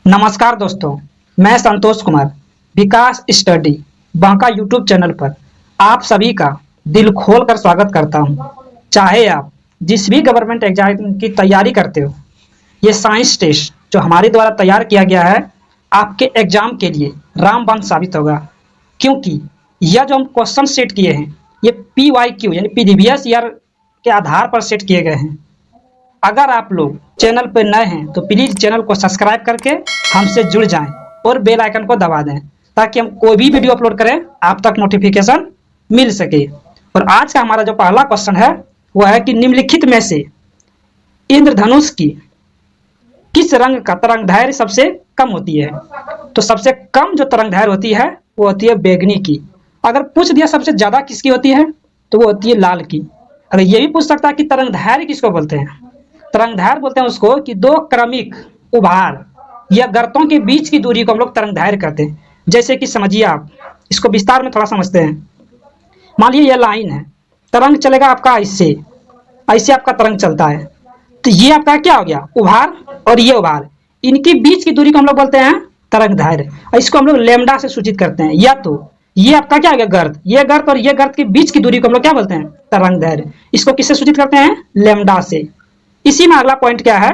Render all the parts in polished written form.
नमस्कार दोस्तों, मैं संतोष कुमार विकास स्टडी बांका यूट्यूब चैनल पर आप सभी का दिल खोल कर स्वागत करता हूं। चाहे आप जिस भी गवर्नमेंट एग्जाम की तैयारी करते हो, ये साइंस टेस्ट जो हमारे द्वारा तैयार किया गया है आपके एग्जाम के लिए रामबाण साबित होगा, क्योंकि यह जो हम क्वेश्चन सेट किए हैं ये PYQ यानी प्रीवियस ईयर के आधार पर सेट किए गए हैं। अगर आप लोग चैनल पर नए हैं तो प्लीज़ चैनल को सब्सक्राइब करके हमसे जुड़ जाएं और बेल आइकन को दबा दें ताकि हम कोई भी वीडियो अपलोड करें आप तक नोटिफिकेशन मिल सके। और आज का हमारा जो पहला क्वेश्चन है वह है कि निम्नलिखित में से इंद्रधनुष की किस रंग का तरंगदैर्घ्य सबसे कम होती है? तो सबसे कम जो तरंगदैर्घ्य होती है वो होती है बैगनी की। अगर पूछ दिया सबसे ज्यादा किसकी होती है तो वो होती है लाल की। अगर ये भी पूछ सकता है कि तरंगदैर्घ्य किसको बोलते हैं? तरंगदैर्घ्य बोलते हैं उसको कि दो क्रमिक उभार या गर्तों के बीच की दूरी को हम लोग तरंगदैर्घ्य कहते हैं। जैसे कि समझिए, आप इसको विस्तार में थोड़ा समझते हैं। मान लीजिए यह लाइन है, तरंग चलेगा आपका ऐसे ऐसे आपका तरंग चलता है, तो ये आपका क्या हो गया? उभार। और ये उभार, इनके बीच की दूरी को हम लोग बोलते हैं तरंगदैर्घ्य। और इसको हम लोग लैम्डा से सूचित करते हैं। या तो ये आपका क्या हो गया? गर्त। ये गर्त और ये गर्त के बीच की दूरी को हम लोग क्या बोलते हैं? तरंगदैर्घ्य। इसको किससे सूचित करते हैं? लैम्डा से। इसी में अगला पॉइंट क्या है,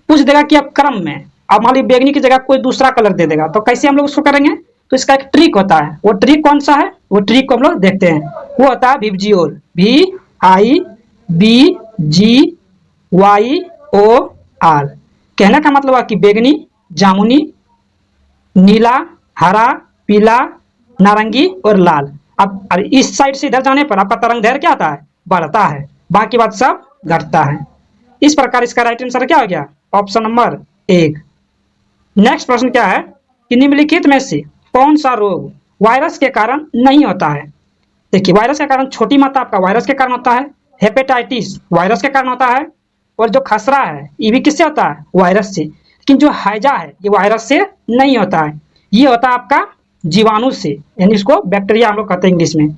पूछ देगा कि अब क्रम में, अब मान लीजिए बैगनी की जगह कोई दूसरा कलर दे देगा, तो कैसे हम लोग उसको करेंगे? तो इसका एक ट्रिक होता है। वो ट्रिक कौन सा है? वो ट्रिक को हम लोग देखते हैं। वो होता है विबजियोर, VIBGYOR। कहने का मतलब है कि बैगनी, जामुनी, नीला, हरा, पीला, नारंगी और लाल। अब इस साइड से इधर जाने पर आपका तरंगदैर्घ्य क्या आता है? बढ़ता है, बाकी बात सब घटता है। इस प्रकार इसका राइट आंसर क्या हो गया? Option number 1। नेक्स्ट प्रश्न क्या है कि निम्नलिखित में से कौन सा रोग वायरस के कारण नहीं होता है? देखिए, वायरस के कारण छोटी मात्रा आपका वायरस के कारण होता है, हेपेटाइटिस वायरस के कारण होता है, और जो खसरा है ये भी किससे होता है? वायरस से। लेकिन जो हैजा है ये वायरस से नहीं होता है, ये होता है आपका जीवाणु से, यानी इसको बैक्टीरिया हम लोग कहते हैं इंग्लिश में।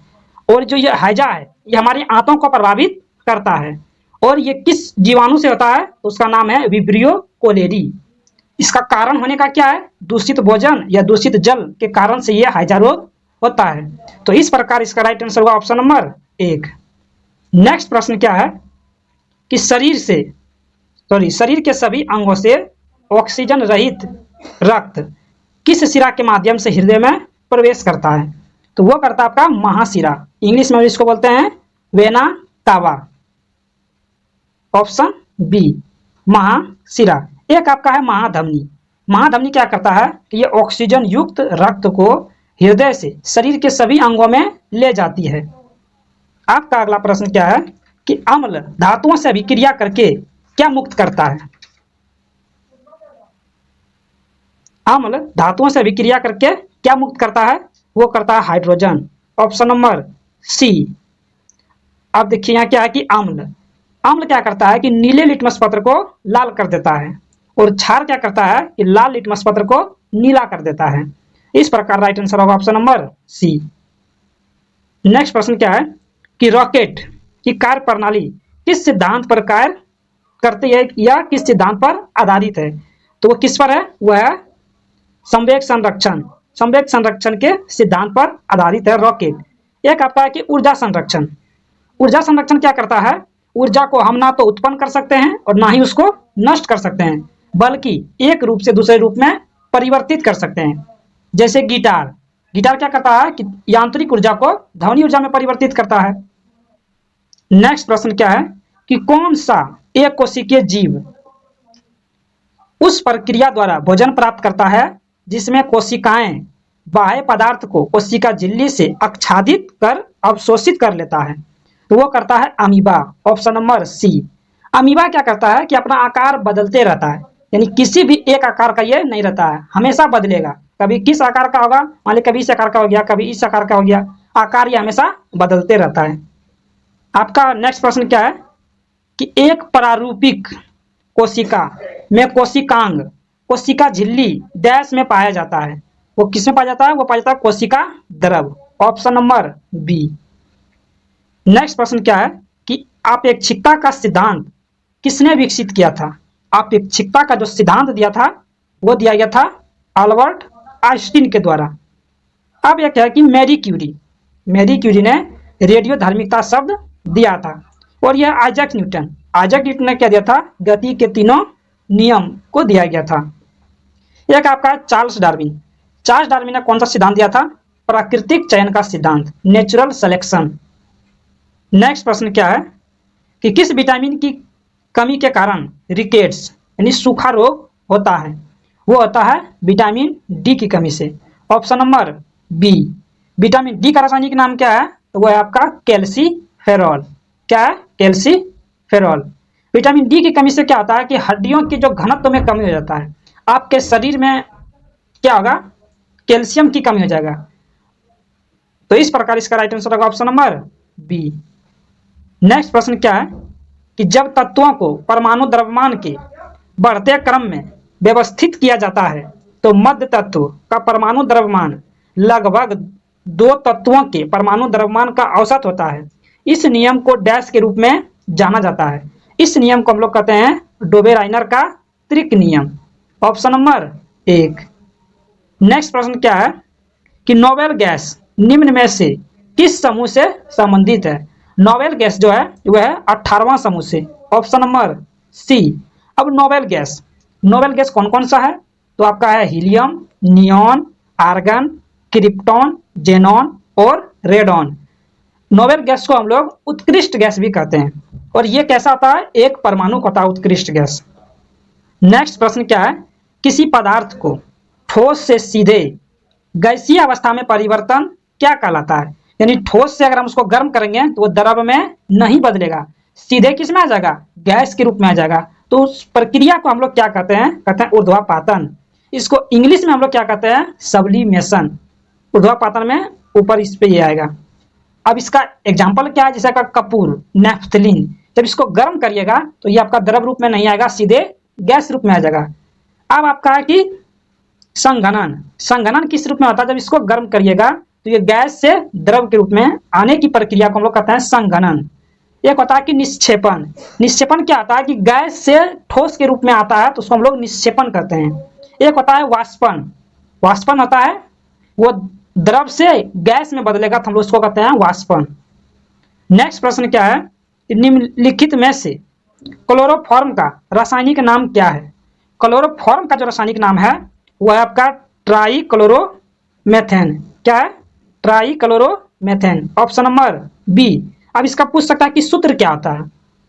और जो ये हैजा है ये हमारी आंतों को प्रभावित करता है। और ये किस जीवाणु से होता है? उसका नाम है विब्रियो कोलेरी। इसका कारण होने का क्या है? दूषित भोजन या दूषित जल के कारण से यह हैजा रोग होता है। तो इस प्रकार इसका राइट आंसर हुआ ऑप्शन नंबर 1। नेक्स्ट प्रश्न क्या है कि शरीर के सभी अंगों से ऑक्सीजन रहित रक्त किस शिरा के माध्यम से हृदय में प्रवेश करता है? तो वो करता है आपका महाशिरा। इंग्लिश में इसको बोलते हैं वेना कावा। ऑप्शन बी, महाशिरा। एक आपका है महाधमनी। महाधमनी क्या करता है कि ये ऑक्सीजन युक्त रक्त को हृदय से शरीर के सभी अंगों में ले जाती है। आपका अगला प्रश्न क्या है कि अम्ल धातुओं से अभिक्रिया करके क्या मुक्त करता है? अम्ल धातुओं से अभिक्रिया करके क्या मुक्त करता है? वो करता है हाइड्रोजन। Option number C. अब देखिए यहाँ क्या है कि अम्ल क्या करता है कि नीले लिटमस पत्र को लाल कर देता है, और क्षार क्या करता है कि लाल लिटमस पत्र को नीला कर देता है। इस प्रकार राइट आंसर होगा ऑप्शन नंबर सी। नेक्स्ट प्रश्न क्या है कि रॉकेट की कार्य प्रणाली किस सिद्धांत पर कार्य करती है या किस सिद्धांत पर आधारित है? तो वो किस पर है? वह है संवेग संरक्षण। संवेग संरक्षण के सिद्धांत पर आधारित है रॉकेट। एक आपका है कि ऊर्जा संरक्षण। ऊर्जा संरक्षण क्या करता है? ऊर्जा को हम ना तो उत्पन्न कर सकते हैं और ना ही उसको नष्ट कर सकते हैं, बल्कि एक रूप से दूसरे रूप में परिवर्तित कर सकते हैं। जैसे गिटार क्या करता है कि यांत्रिक ऊर्जा को ध्वनि ऊर्जा में परिवर्तित करता है। नेक्स्ट प्रश्न क्या है कि कौन सा एक कोशिकीय जीव उस प्रक्रिया द्वारा भोजन प्राप्त करता है जिसमें कोशिकाएं बाह्य पदार्थ को कोशिका झिल्ली से आच्छादित कर अवशोषित कर लेता है? तो वो करता है amoeba. Option number C. Amoeba क्या करता है कि अपना आकार बदलते रहता है, यानी किसी भी एक आकार का ये नहीं रहता है, हमेशा बदलेगा। कभी किस आकार का होगा, मान ली कभी इस आकार का हो गया, कभी इस आकार का हो गया, आकार ये हमेशा बदलते रहता है। आपका नेक्स्ट प्रश्न क्या है कि एक प्रारूपिक कोशिका में कोशिकांग कोशिका झिल्ली डैश में पाया जाता है। वो किस में पाया जाता है? वो पाया जाता है कोशिका द्रव। Option number B. नेक्स्ट प्रश्न क्या है कि अपेक्षिकता का सिद्धांत किसने विकसित किया था? अपेक्षिकता का जो सिद्धांत दिया था वो दिया गया था अल्बर्ट आइंस्टीन के द्वारा। अब यह क्या है कि मैरी क्यूरी ने रेडियो धार्मिकता शब्द दिया था। और यह आइजैक न्यूटन ने क्या दिया था, गति के तीनों नियम को दिया गया था। एक आपका चार्ल्स डार्विन ने कौन सा सिद्धांत दिया था, प्राकृतिक चयन का सिद्धांत, नेचुरल सिलेक्शन। नेक्स्ट प्रश्न क्या है कि किस विटामिन की कमी के कारण रिकेट्स यानी सूखा रोग होता है, वो होता है विटामिन डी की कमी से। Option number B. Vitamin D का रासायनिक नाम क्या है, तो वो है आपका कैल्सीफेरॉल। क्या है, कैल्सीफेरॉल। विटामिन डी की कमी से क्या होता है कि हड्डियों की जो घनत्व में कमी हो जाता है, आपके शरीर में क्या होगा, कैल्शियम की कमी हो जाएगा। तो इस प्रकार इसका राइट आंसर होगा ऑप्शन नंबर बी। नेक्स्ट प्रश्न क्या है कि जब तत्वों को परमाणु द्रव्यमान के बढ़ते क्रम में व्यवस्थित किया जाता है तो मध्य तत्व का परमाणु द्रव्यमान लगभग दो तत्वों के परमाणु द्रव्यमान का औसत होता है। इस नियम को डैश के रूप में जाना जाता है। इस नियम को हम लोग कहते हैं डोबे-राइनर का त्रिक नियम। ऑप्शन नंबर एक। नेक्स्ट प्रश्न क्या है कि नोबेल गैस निम्न में से किस समूह से संबंधित है। नोबेल गैस जो है वह है 18वां समूह से। Option number C. अब नोबेल गैस कौन कौन सा है, तो आपका है helium, neon, argon, krypton, xenon और रेडॉन। नोबेल गैस को हम लोग उत्कृष्ट गैस भी कहते हैं। और ये कैसा होता है, एक परमाणु होता है उत्कृष्ट गैस। नेक्स्ट प्रश्न क्या है, किसी पदार्थ को ठोस से सीधे गैसीय अवस्था में परिवर्तन क्या कहलाता है। यानी ठोस से अगर हम उसको गर्म करेंगे तो वो द्रव में नहीं बदलेगा, सीधे किस में आ जाएगा, गैस के रूप में आ जाएगा। तो उस प्रक्रिया को हम लोग क्या कहते हैं ऊर्ध्वापातन। इसको इंग्लिश में हम लोग क्या कहते हैं, सब्लिमेशन। ऊर्ध्वापातन में ऊपर इस पे ये आएगा। अब इसका एग्जाम्पल क्या है, जैसे का कपूर, नेफ्थलीन। जब इसको गर्म करिएगा तो ये आपका द्रव रूप में नहीं आएगा, सीधे गैस रूप में आ जाएगा। अब आपका है कि संघनन किस रूप में होता है, जब इसको गर्म करिएगा तो ये गैस से द्रव के रूप में आने की प्रक्रिया को हम लोग कहते हैं संघनन। एक होता है कि निक्षेपण क्या होता है कि गैस से ठोस के रूप में आता है तो उसको हम लोग निक्षेपण कहते हैं। एक होता है वाष्पन होता है वो द्रव से गैस में बदलेगा तो हम लोग उसको कहते हैं वाष्पन। नेक्स्ट प्रश्न क्या है, निम्नलिखित में से क्लोरोफॉर्म का रासायनिक नाम क्या है। क्लोरोफॉर्म का जो रासायनिक नाम है वो है आपका ट्राइक्लोरोमेथेन। क्या है, ट्राइक्लोरोमेथेन। Option number B. अब इसका पूछ सकता है कि सूत्र क्या होता है।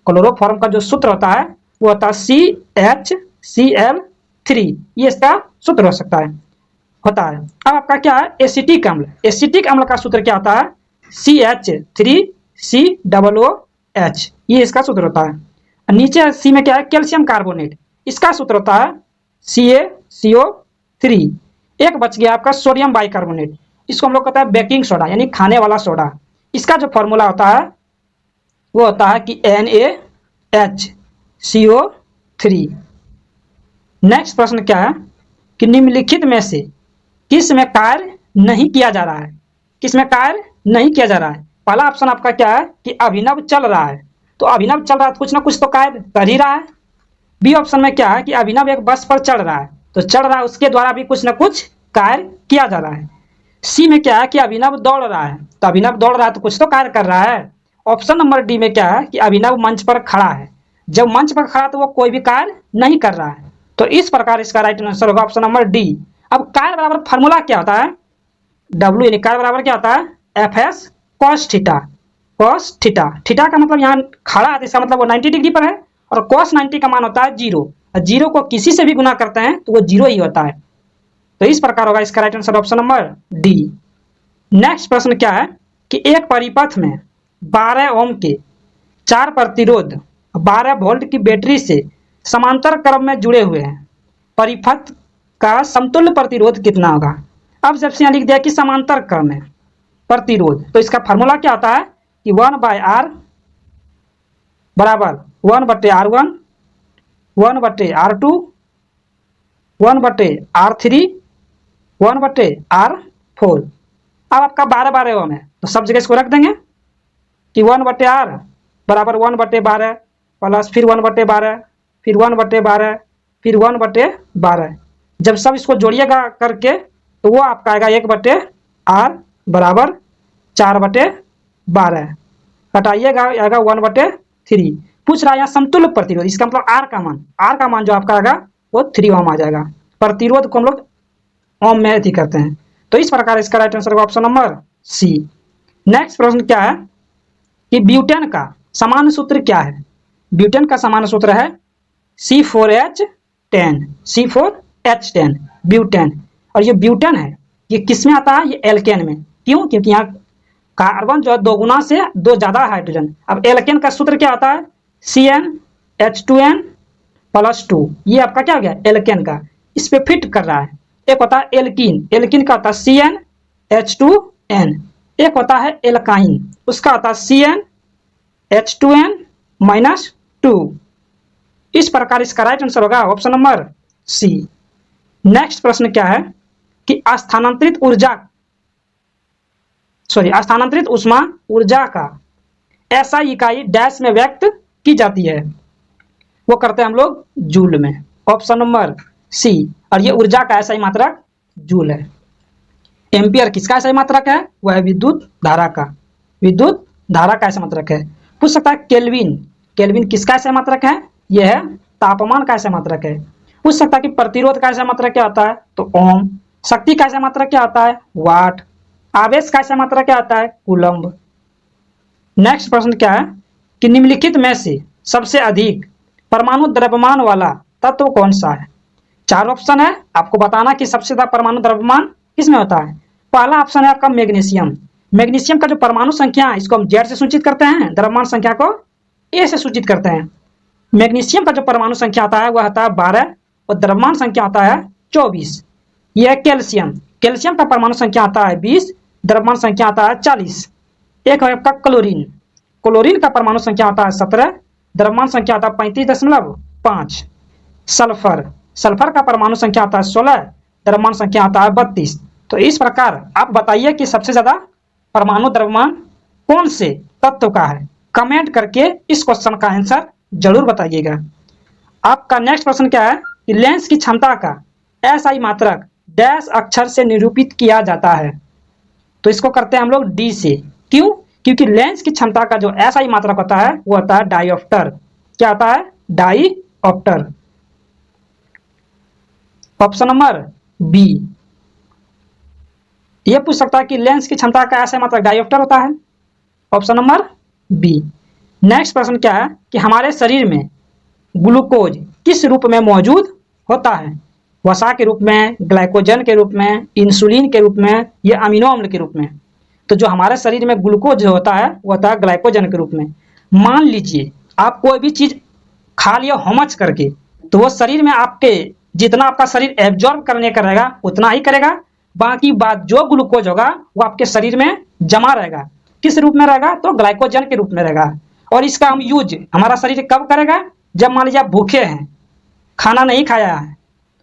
क्लोरोफॉर्म का जो सूत्र होता है वो होता है CHCl3। ये इसका सूत्र हो सकता है होता है। अब आपका क्या है, एसिटिक अम्ल का सूत्र क्या होता है, CH3COOH। ये इसका सूत्र होता है। नीचे सी में क्या है, कैल्शियम कार्बोनेट, इसका सूत्र होता है CaCO3। एक बच गया आपका सोडियम बाइकार्बोनेट, इसको हम लोग कहते हैं बेकिंग सोडा यानी खाने वाला सोडा। इसका जो फॉर्मूला होता है वो होता है कि NaHCO3। नेक्स्ट प्रश्न क्या है कि निम्नलिखित में से किस में कार्य नहीं किया जा रहा है। पहला ऑप्शन आपका क्या है कि अभिनव चल रहा है, तो अभिनव चल रहा है तो कुछ ना कुछ तो कार्य कर ही रहा है। बी ऑप्शन में क्या है कि अभिनव एक बस पर चढ़ रहा है, तो चढ़ रहा है उसके द्वारा भी कुछ ना कुछ कार्य किया जा रहा है। सी में क्या है कि अभिनव दौड़ रहा है, तो अभिनव दौड़ रहा है तो कुछ तो कार्य कर रहा है। ऑप्शन नंबर डी में क्या है कि अभिनव मंच पर खड़ा है, जब मंच पर खड़ा तो वो कोई भी कार्य नहीं कर रहा है। तो इस प्रकार इसका राइट आंसर होगा ऑप्शन नंबर डी। अब कार्य बराबर फार्मूला क्या होता है, W यानी कार्य बराबर क्या होता है, FS cos थीटा। थीटा का मतलब यहाँ खड़ा है, इसका मतलब वो 90 डिग्री पर है, और cos 90 का मान होता है 0। जीरो को किसी से भी गुना करते हैं तो वो 0 ही होता है। तो इस प्रकार होगा इसका right answer option number D. Next प्रश्न क्या है कि एक परिपथ में 12 ओम के 4 प्रतिरोध 12 वोल्ट की बैटरी से समांतर क्रम में जुड़े हुए हैं, परिपथ का समतुल्य प्रतिरोध कितना होगा। अब जब से यहाँ लिख दिया कि समांतर क्रम में प्रतिरोध, तो इसका फार्मूला क्या होता है कि 1/R बराबर 1/R1 1/R2 1/R3 1/R4। अब आपका 12 ओम है तो सब जगह इसको रख देंगे कि 1/R बराबर 1/12 प्लस फिर 1/12 फिर 1/12 फिर 1/12। जब सब इसको जोड़िएगा करके तो वो आपका आएगा 1/r बराबर 4/12, घटाइएगा आएगा 1/3। पूछ रहा है यहाँ समतुल्य प्रतिरोध, इसका मतलब आर का मान जो आपका आएगा वो 3 ओम आ जाएगा। प्रतिरोध को हम लोग ओम में ही करते हैं। तो इस प्रकार इसका राइट आंसर होगा ऑप्शन नंबर सी। नेक्स्ट प्रश्न क्या है कि ब्यूटेन का सामान्य सूत्र क्या है? ब्यूटेन का सामान्य सूत्र है C4H10 ब्यूटेन। और ये ब्यूटेन है ये किस में आता है? ये एल्केन में। क्यों? क्योंकि यहाँ कार्बन जो है 2 गुना से 2 ज्यादा हाइड्रोजन। अब एल्केन का सूत्र क्या आता है? CnH2n+2। ये आपका क्या हो गया? एल्केन का। इस पे फिट कर रहा है। एक होता है एल्कीन, एल्कीन का होता है CnH2n। एक होता है एल्काइन, उसका होता है CnH2n-2। इस प्रकार इसका राइट आंसर होगा ऑप्शन नंबर सी। नेक्स्ट प्रश्न क्या है कि स्थानांतरित ऊष्मा ऊर्जा का ऐसा इकाई डैश में व्यक्त की जाती है, वो करते हैं हम लोग जूल में, ऑप्शन नंबर सी। और ये ऊर्जा का ऐसा ही मात्रक जूल है। एम्पियर किसका ऐसा ही मात्रक है? वह है विद्युत धारा का। विद्युत धारा का ऐसा मात्रक है। पूछ सकता है केल्विन किसका ऐसा मात्रक है? यह है तापमान का ऐसा मात्रक है। पूछ सकता है कि प्रतिरोध का ऐसा मात्रक क्या होता है? तो ओम। शक्ति का ऐसा मात्रक क्या होता है? वाट। आवेश का ऐसा मात्रक क्या होता है? कूलम्ब। नेक्स्ट प्रश्न क्या है कि निम्नलिखित में से सबसे अधिक परमाणु द्रव्यमान वाला तत्व कौन सा है? 4 ऑप्शन है, आपको बताना कि सबसे ज्यादा परमाणु द्रव्यमान किसमें होता है। पहला ऑप्शन है आपका मैग्नीशियम। मैग्नीशियम का जो परमाणु संख्या है इसको हम Z से सूचित करते हैं, द्रव्यमान संख्या को A से सूचित करते हैं। मैग्नीशियम का जो परमाणु संख्या आता है वह आता है 12 और द्रव्यमान संख्या आता है 24। यह है कैल्शियम। कैल्शियम का परमाणु संख्या आता है 20, द्रव्यमान संख्या आता है 40। एक है आपका क्लोरीन। क्लोरीन का परमाणु संख्या आता है 17, द्रव्यमान संख्या आता है 35.5। सल्फर का परमाणु संख्या आता है 16, द्रव्यमान संख्या आता है 32। तो इस प्रकार आप बताइए कि सबसे ज्यादा परमाणु द्रव्यमान कौन से तत्व का है। कमेंट करके इस क्वेश्चन का आंसर जरूर बताइएगा। आपका नेक्स्ट प्रश्न क्या है कि लेंस की क्षमता का SI मात्रक डैश अक्षर से निरूपित किया जाता है। तो इसको करते हैं हम लोग D से। क्यों? क्योंकि लेंस की क्षमता का जो SI मात्रक होता है वो होता है डायोप्टर। क्या होता है? डायोप्टर। Option number B. ये पूछ सकता है कि लेंस की क्षमता का SI मात्रक डायोप्टर होता है, ऑप्शन नंबर बी। नेक्स्ट प्रश्न क्या है कि हमारे शरीर में ग्लूकोज किस रूप में मौजूद होता है? वसा के रूप में, ग्लाइकोजन के रूप में, इंसुलिन के रूप में या अमीनो अम्ल के रूप में। तो जो हमारे शरीर में ग्लूकोज जो होता है वो होता है ग्लाइकोजन के रूप में। मान लीजिए आप कोई भी चीज खा लिया होमच करके, तो वो शरीर में आपके जितना आपका शरीर एब्जॉर्ब करने का रहेगा उतना ही करेगा, बाकी बात जो ग्लूकोज होगा वो आपके शरीर में जमा रहेगा। किस रूप में रहेगा? तो ग्लाइकोजन के रूप में रहेगा। और इसका हम यूज हमारा शरीर कब करेगा? जब मान लीजिए आप भूखे हैं, खाना नहीं खाया है,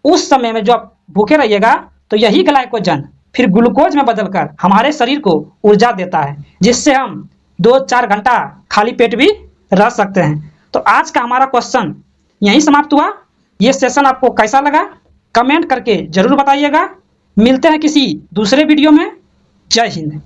उस समय में जो आप भूखे रहिएगा तो यही ग्लाइकोजन फिर ग्लूकोज में बदलकर हमारे शरीर को ऊर्जा देता है, जिससे हम 2-4 घंटा खाली पेट भी रह सकते हैं। तो आज का हमारा क्वेश्चन यहीं समाप्त हुआ। ये सेशन आपको कैसा लगा कमेंट करके जरूर बताइएगा। मिलते हैं किसी दूसरे वीडियो में। जय हिंद।